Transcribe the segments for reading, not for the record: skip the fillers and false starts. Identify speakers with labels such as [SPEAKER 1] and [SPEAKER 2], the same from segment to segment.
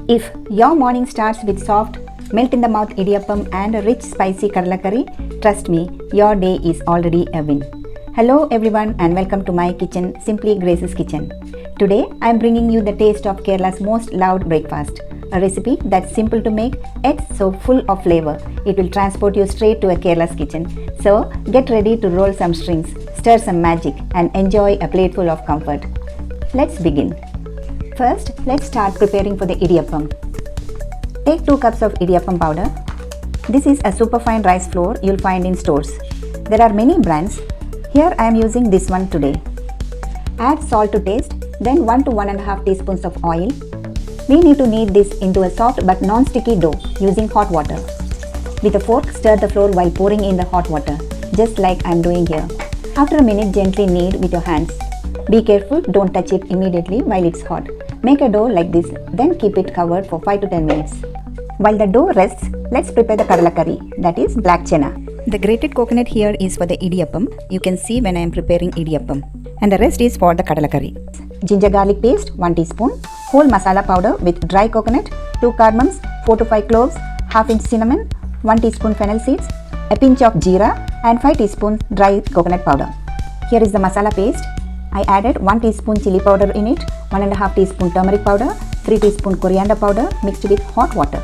[SPEAKER 1] If your morning starts with soft, melt in the mouth idiyappam and a rich spicy kadala curry, trust me, your day is already a win. Hello everyone and welcome to my kitchen, Simply Grace's Kitchen. Today I am bringing you the taste of Kerala's most loved breakfast. A recipe that's simple to make yet so full of flavor. It will transport you straight to a Kerala's kitchen. So get ready to roll some strings, stir some magic and enjoy a plateful of comfort. Let's begin. First, let's start preparing for the idiyappam. Take 2 cups of idiyappam powder. This is a superfine rice flour you'll find in stores. There are many brands. Here I am using this one today. Add salt to taste, then 1 to 1.5 teaspoons of oil. We need to knead this into a soft but non-sticky dough using hot water. With a fork, stir the flour while pouring in the hot water, just like I am doing here. After a minute, gently knead with your hands. Be careful, don't touch it immediately while it's hot. Make a dough like this, then keep it covered for 5 to 10 minutes. While the dough rests, let's prepare the kadala curry, that is black chana. The grated coconut here is for the idiyappam. You can see when I am preparing idiyappam. And the rest is for the kadala curry. Ginger garlic paste 1 teaspoon, whole masala powder with dry coconut, 2 cardamoms, 4 to 5 cloves, ½ inch cinnamon, 1 teaspoon fennel seeds, a pinch of jeera and 5 teaspoons dry coconut powder. Here is the masala paste. I added 1 teaspoon chili powder in it, 1.5 teaspoon turmeric powder, 3 teaspoon coriander powder mixed with hot water,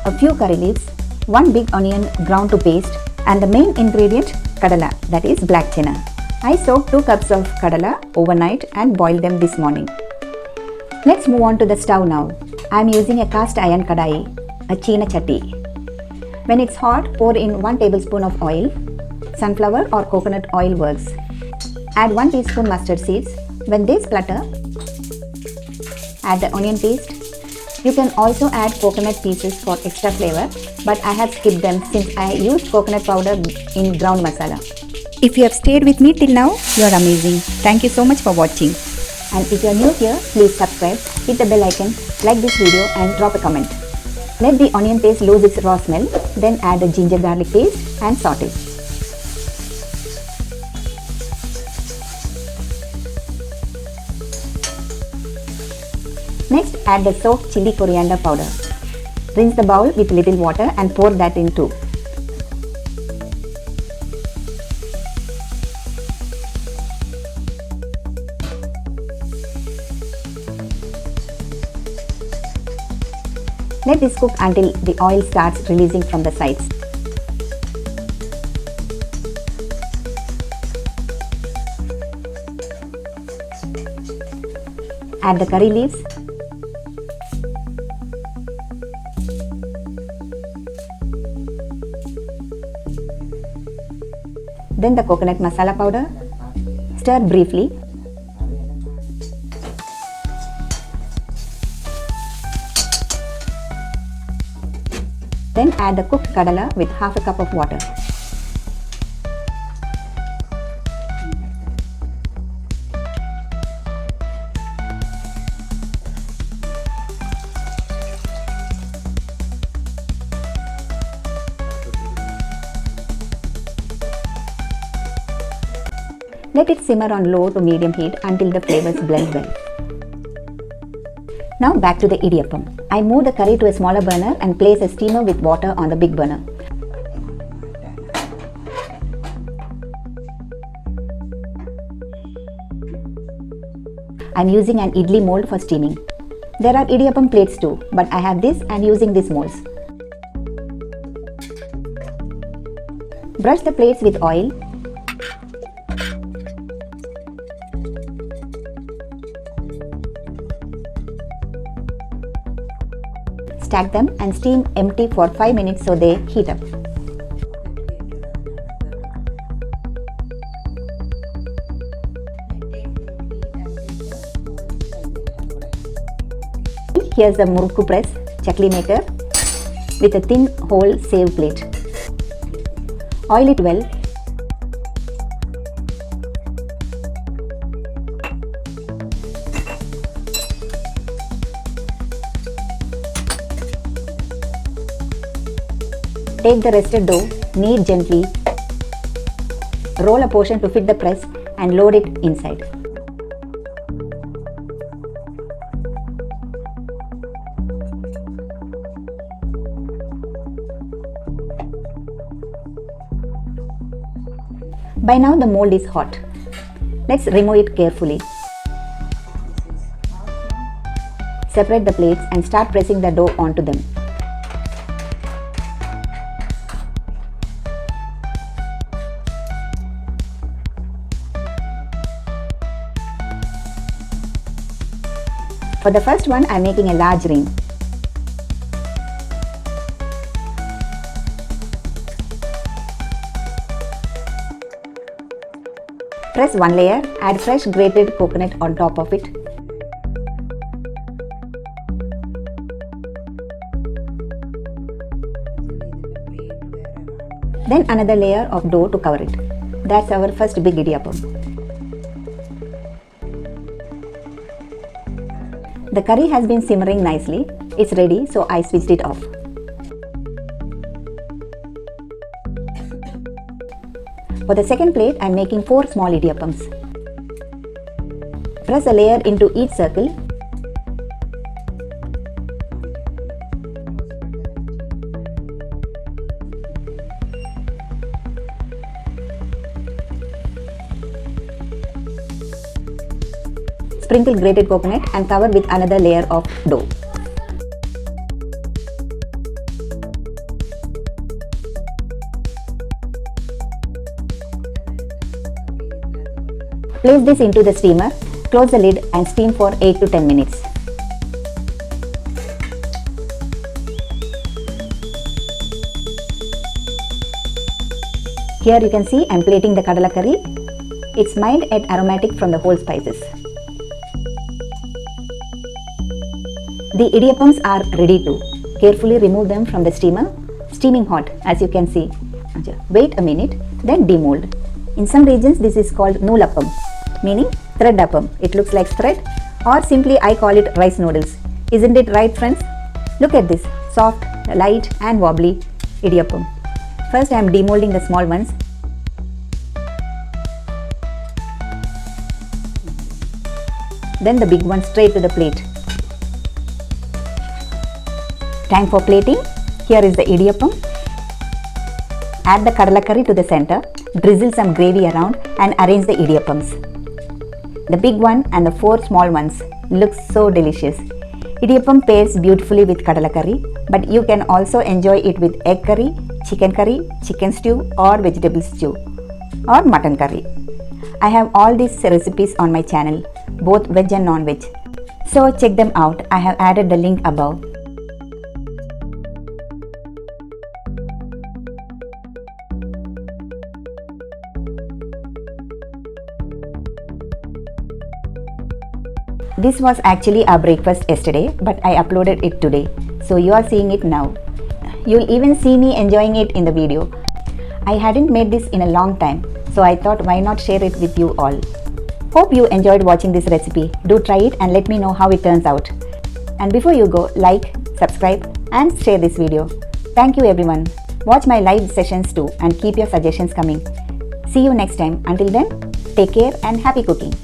[SPEAKER 1] a few curry leaves, 1 big onion ground to paste, and the main ingredient kadala, that is black chana. I soaked 2 cups of kadala overnight and boiled them this morning. Let's move on to the stove now. I am using a cast iron kadai, a china chatti. When it's hot, pour in 1 tablespoon of oil. Sunflower or coconut oil works. Add 1 teaspoon mustard seeds. When they splutter, add the onion paste. You can also add coconut pieces for extra flavor, but I have skipped them since I used coconut powder in ground masala. If you have stayed with me till now, you are amazing. Thank you so much for watching. And if you are new here, please subscribe, hit the bell icon, like this video and drop a comment. Let the onion paste lose its raw smell, then add the ginger garlic paste and saute. Next, add the soaked chili coriander powder. Rinse the bowl with little water and pour that in too. Let this cook until the oil starts releasing from the sides. Add the curry leaves. Then the coconut masala powder. Stir briefly. Then add the cooked kadala with ½ a cup of water. Let it simmer on low to medium heat until the flavors blend well. Now back to the idiyappam. I move the curry to a smaller burner and place a steamer with water on the big burner. I am using an idli mold for steaming. There are idiyappam plates too, but I have this and using these molds. Brush the plates with oil. Stack them and steam empty for 5 minutes so they heat up. Here's the murukku press, chakli maker with a thin hole save plate. Oil it well. Take the rested dough, knead gently, roll a portion to fit the press and load it inside. By now the mold is hot. Let's remove it carefully. Separate the plates and start pressing the dough onto them. For the first one, I am making a large ring. Press one layer, add fresh grated coconut on top of it. Then another layer of dough to cover it. That's our first big idiyappam. The curry has been simmering nicely. It's ready, so I switched it off. For the second plate, I am making 4 small idiyappams. Press a layer into each circle. Sprinkle grated coconut and cover with another layer of dough. Place this into the steamer, close the lid and steam for 8 to 10 minutes. Here you can see I am plating the kadala curry. It's mild yet aromatic from the whole spices. The idiyappams are ready to. Carefully remove them from the steamer. Steaming hot, as you can see. Wait a minute, then demold. In some regions this is called noolappam, meaning threadappam. It looks like thread, or simply I call it rice noodles. Isn't it right, friends? Look at this soft, light and wobbly idiyappam. First I am demolding the small ones. Then the big one straight to the plate. Time for plating. Here is the idiyappam. Add the kadala curry to the center. Drizzle some gravy around and arrange the idiyyappams. The big one and the 4 small ones look so delicious. Idiyappam pairs beautifully with kadala curry, but you can also enjoy it with egg curry, chicken stew or vegetable stew or mutton curry. I have all these recipes on my channel, both veg and non-veg. So check them out. I have added the link above. This was actually our breakfast yesterday, but I uploaded it today, so you are seeing it now. You'll even see me enjoying it in the video. I hadn't made this in a long time, so I thought why not share it with you all. Hope you enjoyed watching this recipe. Do try it and let me know how it turns out. And before you go, like, subscribe and share this video. Thank you everyone. Watch my live sessions too and keep your suggestions coming. See you next time. Until then, take care and happy cooking.